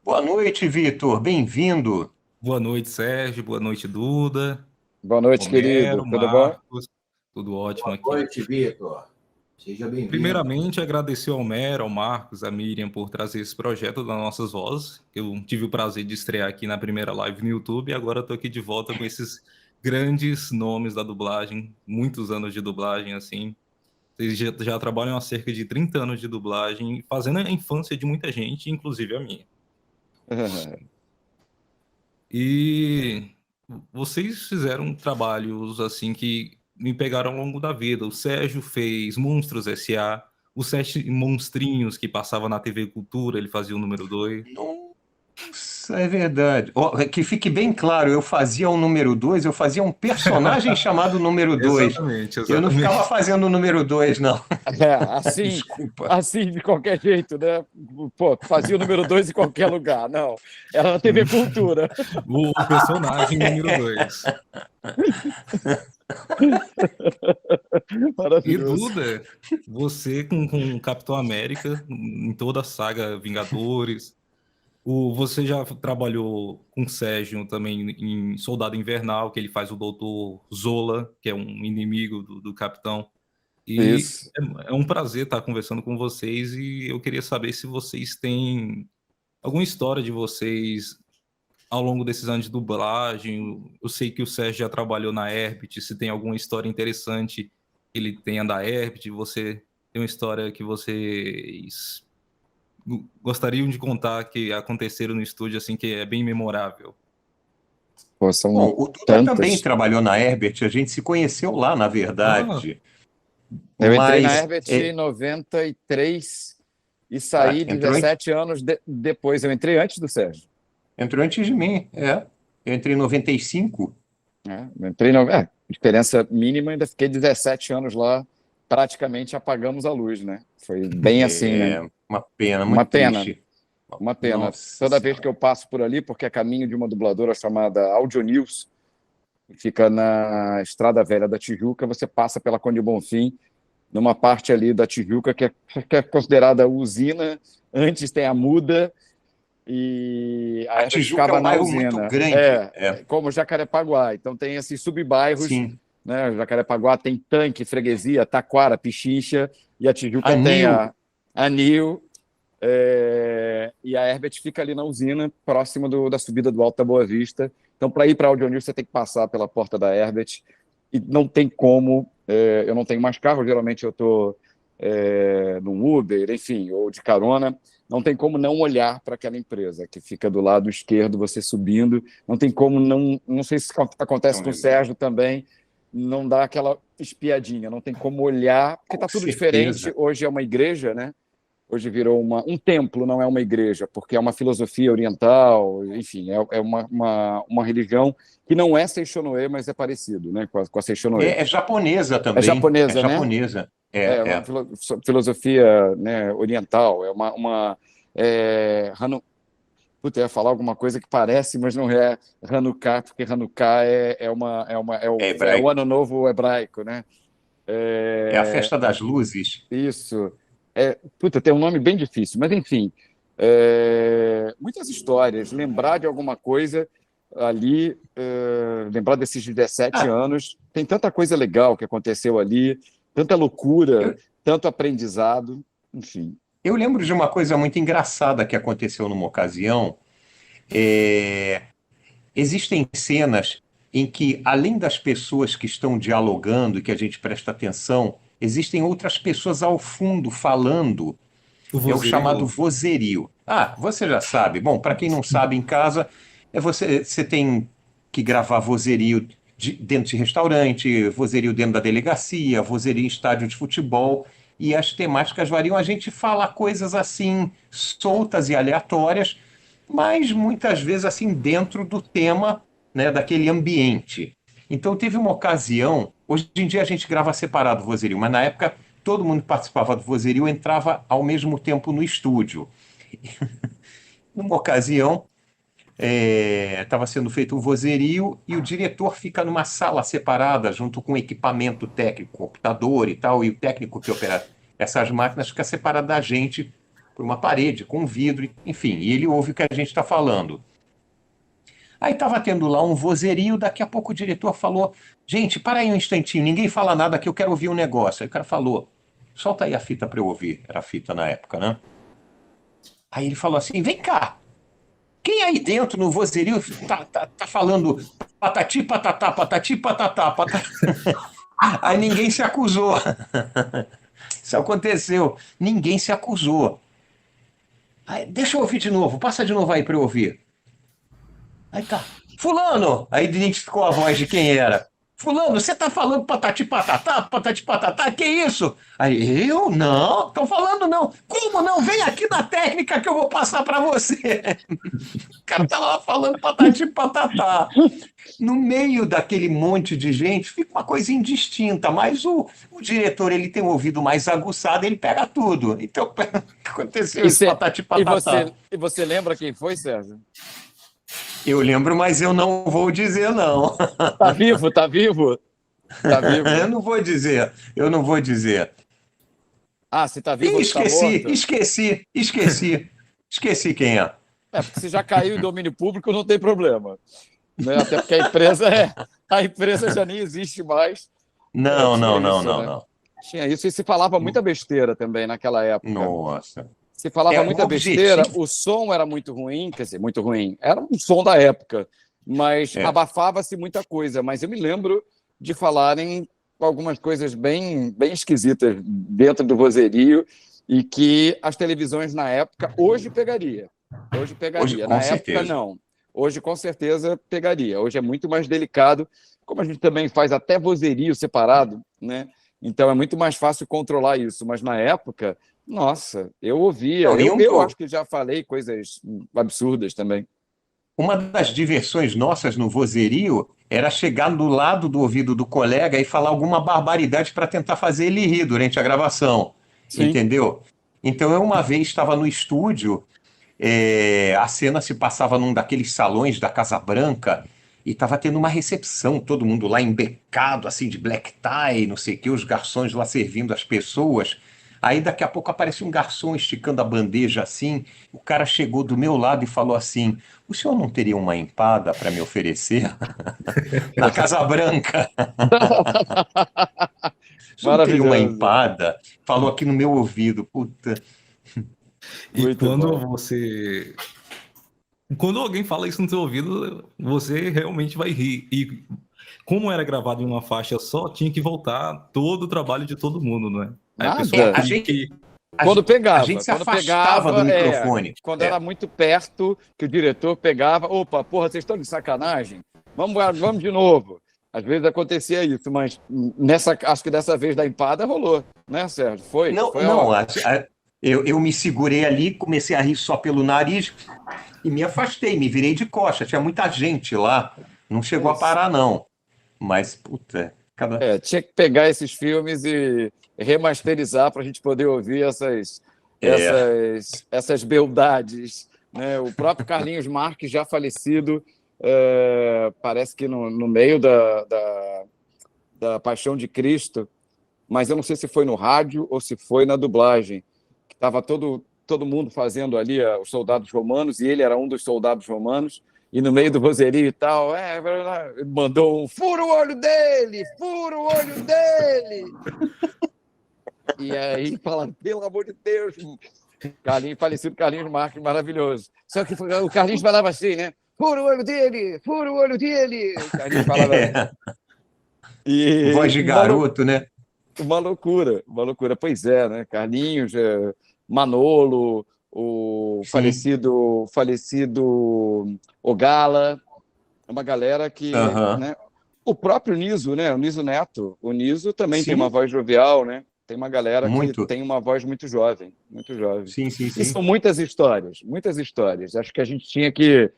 Boa noite, Vitor. Bem-vindo. Boa noite, Sérgio. Boa noite, Duda. Boa noite, querido. Romero, Tudo bom? Marcos. Tudo ótimo Boa aqui. noite, Vitor. Seja bem-vindo. Primeiramente, agradecer ao Homero, ao Marcos, à Miriam por trazer esse projeto das nossas vozes. Eu tive o prazer de estrear aqui na primeira live no YouTube e agora estou aqui de volta com esses grandes nomes da dublagem, muitos anos de dublagem, assim. Vocês já trabalham há cerca de 30 anos de dublagem, fazendo a infância de muita gente, inclusive a minha. E vocês fizeram trabalhos assim que me pegaram ao longo da vida. O Sérgio fez Monstros S.A., os Sete Monstrinhos que passava na TV Cultura, ele fazia o número 2. Nossa, é verdade. Ó, que fique bem claro, eu fazia o número 2, eu fazia um personagem chamado número 2. Exatamente, Eu não ficava exatamente. fazendo o número 2, não. Assim, Desculpa. assim de qualquer jeito, né? Pô, fazia o número 2 em qualquer lugar. Não, era na TV Cultura. O personagem número 2. E Maravilhoso. Duda, você com Capitão América, em toda a saga Vingadores. Você já trabalhou com o Sérgio também em Soldado Invernal, que ele faz o Doutor Zola, que é um inimigo do Capitão. E Isso. é um prazer estar conversando com vocês e eu queria saber se vocês têm alguma história de vocês ao longo desses anos de dublagem. Eu sei que o Sérgio já trabalhou na Herbit, se tem alguma história interessante que ele tenha da Herbit, você tem uma história que vocês gostariam de contar que aconteceram no estúdio, assim, que é bem memorável? Pô, são Bom, o Duda também tantas. trabalhou na Herbert, a gente se conheceu lá, na Ah, verdade. Eu entrei na Mas Herbert em 93 e saí entrou, 17 anos depois. Eu entrei antes do Sérgio. entrou antes de mim, é. Eu entrei em 95. Né? Eu entrei diferença mínima, ainda fiquei 17 anos lá, praticamente apagamos a luz, né? Foi bem assim, né? É uma pena, Uma muito pena. triste. Uma pena. Nossa Toda vez Senhora. que eu passo por ali, porque é caminho de uma dubladora chamada Audio News, que fica na Estrada Velha da Tijuca, você passa pela Conde Bonfim, numa parte ali da Tijuca que é considerada usina. Antes tem a Muda e a A Herbert Tijuca é ficava um na bairro muito usina. grande. É, Como Jacarepaguá. Então tem esses subbairros, sim. né? Jacarepaguá tem Tanque, Freguesia, Taquara, Pichincha, e a Tijuca tem Anil, a Anil, e a Herbert fica ali na usina, próximo da subida do Alto da Boa Vista. Então, para ir para a Audionil, você tem que passar pela porta da Herbert. E não tem como. Eu não tenho mais carro, geralmente eu estou num Uber, enfim, ou de carona. Não tem como não olhar para aquela empresa que fica do lado esquerdo, você subindo. Não tem como não. Não sei se acontece não, com o Sérgio também. Não dá aquela espiadinha, não tem como olhar, porque com está tudo diferente. certeza. Hoje é uma igreja, né? Hoje virou um templo, não é uma igreja, porque é uma filosofia oriental, enfim, é uma religião que não é Seishonoe, mas é parecido, né, com a Seishonoe. É japonesa É também. É japonesa, né? japonesa. É uma filosofia, né, oriental, Puta, eu ia falar alguma coisa que parece, mas não é Hanukkah, porque Hanukkah É é o hebraico. ano novo hebraico, né? É a É, festa das luzes. Isso. Puta, tem um nome bem difícil, mas enfim. Muitas histórias. Lembrar de alguma coisa ali, lembrar desses 17 Ah, anos. Tem tanta coisa legal que aconteceu ali, tanta loucura, eu, tanto aprendizado, enfim. eu lembro de uma coisa muito engraçada que aconteceu numa ocasião. É, existem cenas em que, além das pessoas que estão dialogando e que a gente presta atenção, existem outras pessoas ao fundo falando. o É o chamado vozerio. vozerio. Ah, você já sabe. Bom, para quem não sabe em casa, você tem que gravar vozerio dentro de restaurante, vozerio dentro da delegacia, vozerio em estádio de futebol, e as temáticas variam. A gente fala coisas assim soltas e aleatórias, mas muitas vezes assim dentro do tema, né, daquele ambiente. Então teve uma ocasião, hoje em dia a gente grava separado o vozerio, mas na época todo mundo participava do vozerio, entrava ao mesmo tempo no estúdio. Numa ocasião, estava sendo feito um vozerio e o diretor fica numa sala separada, junto com equipamento técnico, computador e tal, e o técnico que opera essas máquinas fica separado da gente por uma parede com um vidro, enfim, e ele ouve o que a gente está falando. Aí estava tendo lá um vozerio, daqui a pouco o diretor falou: gente, para aí um instantinho, ninguém fala nada que eu quero ouvir um negócio. Aí o cara falou: solta aí a fita para eu ouvir. Era a fita na época, né? Aí ele falou assim: vem cá, quem aí dentro no vozerio tá falando patati, patatá, patatá. Aí ninguém se acusou. Isso aconteceu. Ninguém se acusou. Aí, deixa eu ouvir de novo, passa de novo aí para eu ouvir. Aí tá. Fulano! Aí identificou a voz de quem era. Fulano, você tá falando patati patatá, que isso? Aí, eu? Não, tô falando não. Como não? Vem aqui na técnica que eu vou passar para você. O cara tava lá falando patati patatá. No meio daquele monte de gente, fica uma coisa indistinta, mas o diretor, ele tem um ouvido mais aguçado, ele pega tudo. Então, aconteceu isso, patati patatá. E você lembra quem foi, Sérgio? Eu lembro, mas eu não vou dizer, não. Tá vivo, tá vivo? Tá vivo. Eu não vou dizer, eu não vou dizer. Ah, se tá vivo ou se tá morto? Esqueci quem é. É, porque se já caiu em domínio público, não tem problema. Né? Até porque a empresa já nem existe mais. Não. Tinha isso, e se falava muita besteira também naquela época. Nossa. Se falava muita besteira, objetivo. o som era muito ruim, quer dizer, muito ruim. Era um som da época, mas abafava-se muita coisa. Mas eu me lembro de falarem algumas coisas bem, bem esquisitas dentro do vozerio e que as televisões na época, hoje pegaria. Hoje, na certeza. época, não. Hoje, com certeza, pegaria. Hoje é muito mais delicado, como a gente também faz até vozerio separado, né? Então é muito mais fácil controlar isso. Mas na época, nossa, eu ouvia. Eu acho que já falei coisas absurdas também. Uma das diversões nossas no vozerio era chegar do lado do ouvido do colega e falar alguma barbaridade para tentar fazer ele rir durante a gravação. Sim. Entendeu? Então, eu uma vez estava no estúdio, a cena se passava num daqueles salões da Casa Branca e estava tendo uma recepção, todo mundo lá embecado, assim, de black tie, não sei o quê, os garçons lá servindo as pessoas. Aí daqui a pouco aparece um garçom esticando a bandeja assim. O cara chegou do meu lado e falou assim: o senhor não teria uma empada para me oferecer? Na Casa Branca. O senhor não teria uma empada? Falou aqui no meu ouvido. Puta. E quando alguém fala isso no seu ouvido, você realmente vai rir. E como era gravado em uma faixa só, tinha que voltar todo o trabalho de todo mundo, não é? Aí a pessoa quando pegava. A gente se afastava do microfone. Quando era muito perto, que o diretor pegava, opa, porra, vocês estão de sacanagem? Vamos de novo. Às vezes acontecia isso, mas acho que dessa vez da empada rolou, né, Sérgio? Foi? Não, eu me segurei ali, comecei a rir só pelo nariz e me afastei, me virei de costas. Tinha muita gente lá, não chegou a parar, não. Mas, puta... tinha que pegar esses filmes e remasterizar para a gente poder ouvir essas beldades. Né? O próprio Carlinhos Marques, já falecido, parece que no meio da Paixão de Cristo, mas eu não sei se foi no rádio ou se foi na dublagem, que estava todo mundo fazendo ali os soldados romanos, e ele era um dos soldados romanos, e no meio do vozerio e tal, mandou um fura o olho dele! E aí fala, pelo amor de Deus, falecido Carlinhos Marques, maravilhoso. Só que o Carlinhos falava assim, né? Fura o olho dele! O Carlinhos falava voz de garoto, né? Uma loucura. Pois é, né? Carlinhos, Manolo, o falecido Ogala, uma galera que... né? O próprio Niso, né? O Niso Neto. O Niso também tem uma voz jovial, né? Tem uma galera que tem uma voz muito jovem. Sim. E são muitas histórias. Acho que a gente tinha que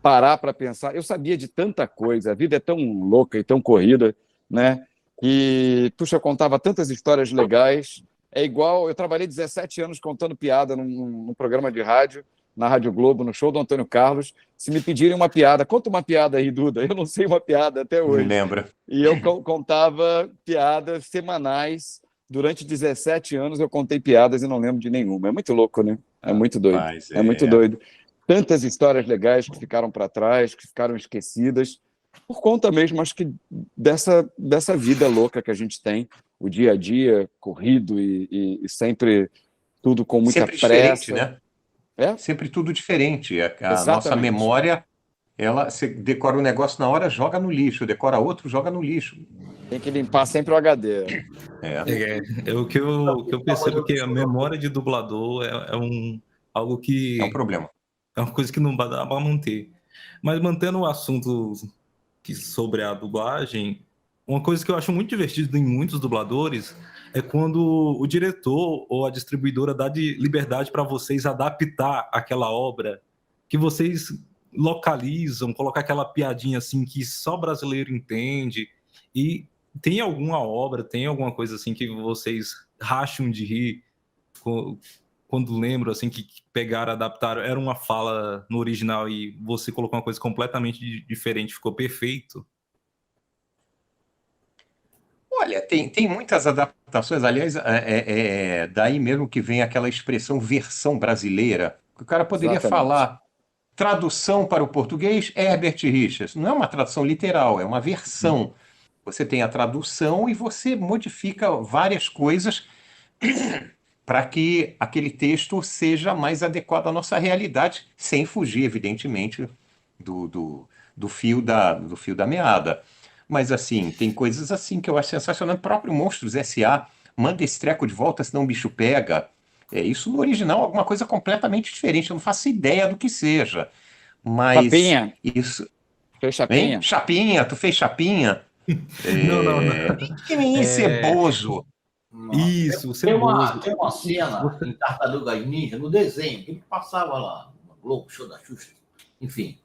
parar para pensar. Eu sabia de tanta coisa, a vida é tão louca e tão corrida, né? E puxa, eu contava tantas histórias legais. É igual, eu trabalhei 17 anos contando piada num programa de rádio, na Rádio Globo, no show do Antônio Carlos. Se me pedirem uma piada, conta uma piada aí, Duda. Eu não sei uma piada até hoje. Me lembra. E eu contava piadas semanais durante 17 anos eu contei piadas e não lembro de nenhuma. É muito louco, né? É muito doido. Mas É muito doido. Tantas histórias legais que ficaram para trás, que ficaram esquecidas, por conta mesmo, acho que dessa vida louca que a gente tem, o dia a dia corrido e sempre tudo com muita sempre diferente, pressa. né? É? Sempre tudo diferente. A nossa Exatamente. memória, você decora um negócio na hora, joga no lixo, decora outro, joga no lixo. Tem que limpar sempre o HD. É o que eu percebo, que a memória de dublador algo que É um problema. é uma coisa que não dá para manter. Mas mantendo o assunto sobre a dublagem, uma coisa que eu acho muito divertida em muitos dubladores é quando o diretor ou a distribuidora dá de liberdade para vocês adaptar aquela obra, que vocês localizam, colocar aquela piadinha assim que só brasileiro entende. E tem alguma obra, tem alguma coisa assim que vocês racham de rir quando lembro assim que pegaram, adaptaram, era uma fala no original e você colocou uma coisa completamente diferente, ficou perfeito? Olha, tem muitas adaptações, aliás, daí mesmo que vem aquela expressão versão brasileira. O cara poderia Exatamente. falar tradução para o português, Herbert Richards. Não é uma tradução literal, é uma versão. Você tem a tradução e você modifica várias coisas para que aquele texto seja mais adequado à nossa realidade, sem fugir, evidentemente, do fio da meada. Mas, assim, tem coisas assim que eu acho sensacional. O próprio Monstros S.A. manda esse treco de volta, senão o bicho pega. Isso no original é alguma coisa completamente diferente. Eu não faço ideia do que seja. Mas Chapinha. isso. Fez Hein? chapinha? Chapinha, tu fez chapinha? Não. Pequenininho, ceboso. Isso, o Tem ceboso. uma cena em Tartarugas Ninja, no desenho, que passava lá no Globo, show da Xuxa, enfim.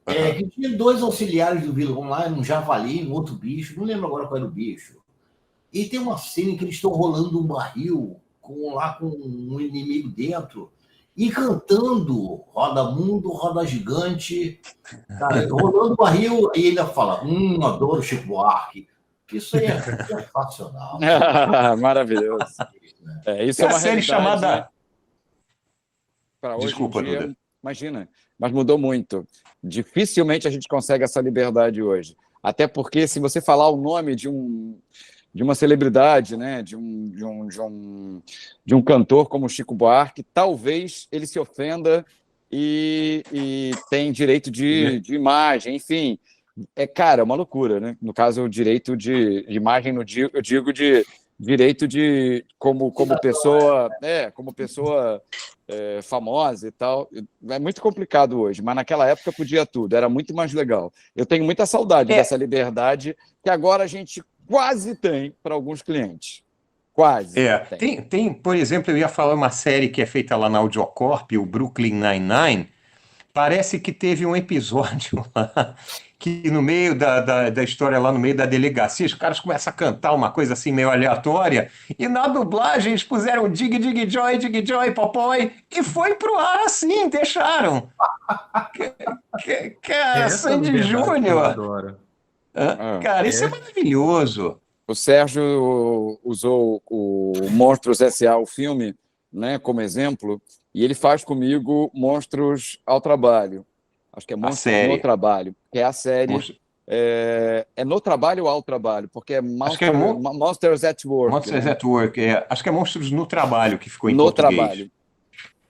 Que tinha dois auxiliares do vilão lá, um javali, um outro bicho, não lembro agora qual era o bicho. E tem uma cena em que eles estão rolando um barril com um inimigo dentro e cantando Roda Mundo, Roda Gigante, cara, rolando o barril, e ele fala, adoro Chico Buarque. Isso aí é sensacional. Maravilhoso. Isso é Tem a uma série realidade, chamada. né? Para hoje Desculpa, em dia, Duda. imagina, mas mudou muito. Dificilmente a gente consegue essa liberdade hoje. Até porque, se você falar o nome de uma celebridade, né, de um cantor como Chico Buarque, talvez ele se ofenda e tem direito de imagem, enfim. Cara, é uma loucura, né? No caso, o direito de imagem, eu digo de direito de como pessoa, famosa e tal. É muito complicado hoje, mas naquela época podia tudo, era muito mais legal. Eu tenho muita saudade dessa liberdade que agora a gente quase tem para alguns clientes. Quase. Tem, por exemplo, eu ia falar uma série que é feita lá na Audiocorp, o Brooklyn Nine-Nine. Parece que teve um episódio lá que no meio da história, lá no meio da delegacia, os caras começam a cantar uma coisa assim meio aleatória, e na dublagem eles puseram dig, dig, joy, popói, e foi pro ar assim, deixaram. Sandy Júnior. Cara, isso é maravilhoso. O Sérgio usou o Monstros S.A., o filme, né, como exemplo, e ele faz comigo Monstros ao Trabalho. Acho que é Monstros no Trabalho, que é a série. É no trabalho ou ao trabalho? Porque é Monsters at Work. Monsters at Work, acho que é Monstros no Trabalho que ficou em no português. Trabalho.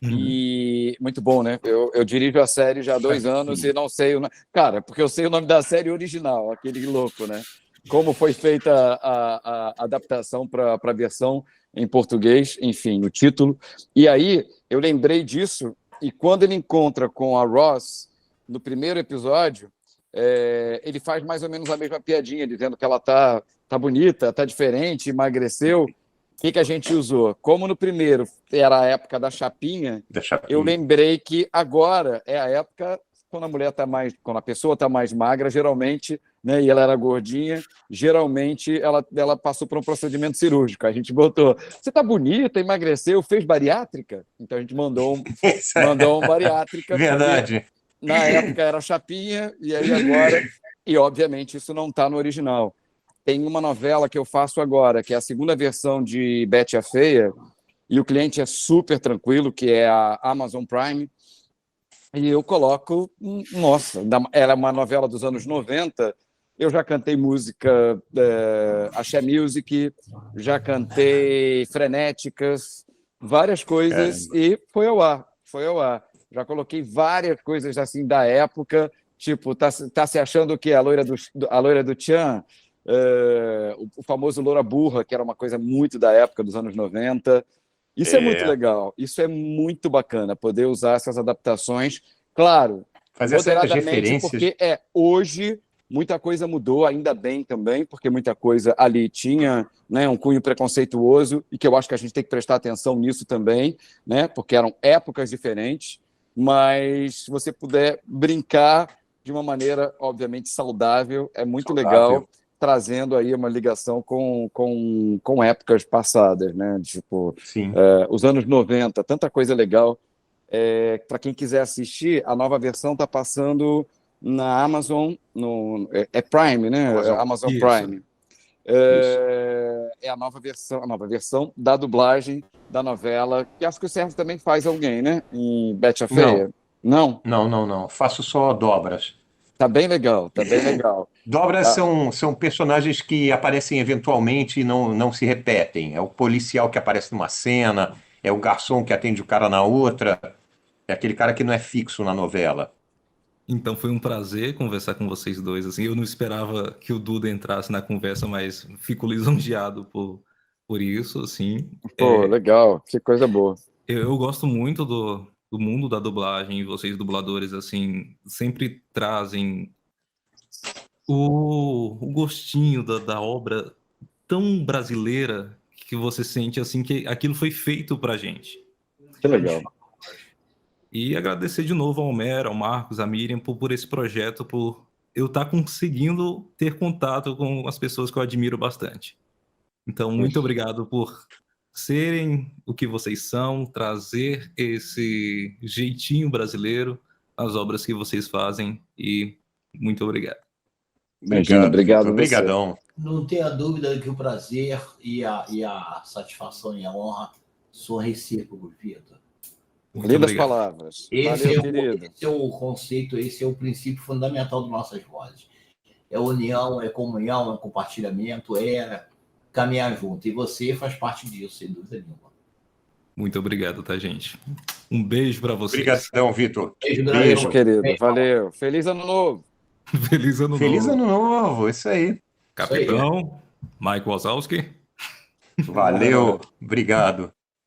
E muito bom, né? Eu dirijo a série já há 2 anos e não sei o nome. Cara, porque eu sei o nome da série original, aquele louco, né? Como foi feita a adaptação para a versão em português, enfim, no título. E aí eu lembrei disso, e quando ele encontra com a Ross no primeiro episódio, ele faz mais ou menos a mesma piadinha, dizendo que ela tá bonita, tá diferente, emagreceu. O que a gente usou? Como no primeiro era a época da chapinha, eu lembrei que agora é a época quando a pessoa está mais magra, geralmente, né, e ela era gordinha, geralmente ela passou por um procedimento cirúrgico. A gente botou, você está bonita, emagreceu, fez bariátrica? Então a gente mandou um bariátrica. Verdade. Na época era chapinha, e aí agora... E, obviamente, isso não está no original. tem uma novela que eu faço agora, que é a segunda versão de Betty a Feia, e o cliente é super tranquilo, que é a Amazon Prime, e eu coloco, nossa, ela é uma novela dos anos 90, eu já cantei música Axé Music, já cantei Frenéticas, várias coisas, Caramba. e foi ao ar. Já coloquei várias coisas assim da época, tipo, tá se achando que a loira do Tchan, o famoso Loura Burra, que era uma coisa muito da época dos anos 90. Isso é muito É, legal, isso é muito bacana, poder usar essas adaptações, claro, fazer essas moderadamente, referências. porque hoje muita coisa mudou, ainda bem também, porque muita coisa ali tinha, né, um cunho preconceituoso, e que eu acho que a gente tem que prestar atenção nisso também, né, porque eram épocas diferentes, mas se você puder brincar de uma maneira, obviamente, saudável, é muito legal, Saudável. trazendo aí uma ligação com épocas passadas, né? Tipo, Sim. os anos 90, tanta coisa legal. Para quem quiser assistir, a nova versão está passando na Amazon, é Prime, né? Amazon. Amazon Isso. Prime. Isso. É a nova versão da dublagem da novela, que acho que o Sérgio também faz alguém, né? Em Betty a Não, Feia. Não? não, não, não. Faço só dobras. Tá bem legal, tá bem legal. Dobras Ah, são personagens que aparecem eventualmente e não se repetem. É o policial que aparece numa cena, é o garçom que atende o cara na outra, é aquele cara que não é fixo na novela. Então foi um prazer conversar com vocês dois. Assim, eu não esperava que o Duda entrasse na conversa, mas fico lisonjeado por isso. Assim, pô, legal, que coisa boa. eu gosto muito do mundo da dublagem. E vocês dubladores assim sempre trazem o gostinho da obra tão brasileira que você sente assim que aquilo foi feito pra gente. Que legal. E agradecer de novo ao Homero, ao Marcos, à Miriam por esse projeto, por eu estar conseguindo ter contato com as pessoas que eu admiro bastante. Então, muito obrigado por serem o que vocês são, trazer esse jeitinho brasileiro às obras que vocês fazem e muito obrigado. Imagina, Obrigado, obrigado Vitor. a você. Obrigadão. Não tenha dúvida que o prazer e a satisfação e a honra são recíprocos, Vitor. Muito Lindas obrigado. palavras. Esse Valeu, é, querido. esse é o conceito, esse é o princípio fundamental das nossas vozes. É união, é comunhão, é compartilhamento, é caminhar junto. E você faz parte disso, sem dúvida nenhuma. Muito obrigado, tá, gente? Um beijo para vocês. Obrigadão, Vitor. Beijo grande. Beijo, Beijo. querido. Valeu. Feliz ano novo. Feliz ano Feliz novo. ano novo. Isso aí. Capitão Mike Wazowski. Valeu. Obrigado.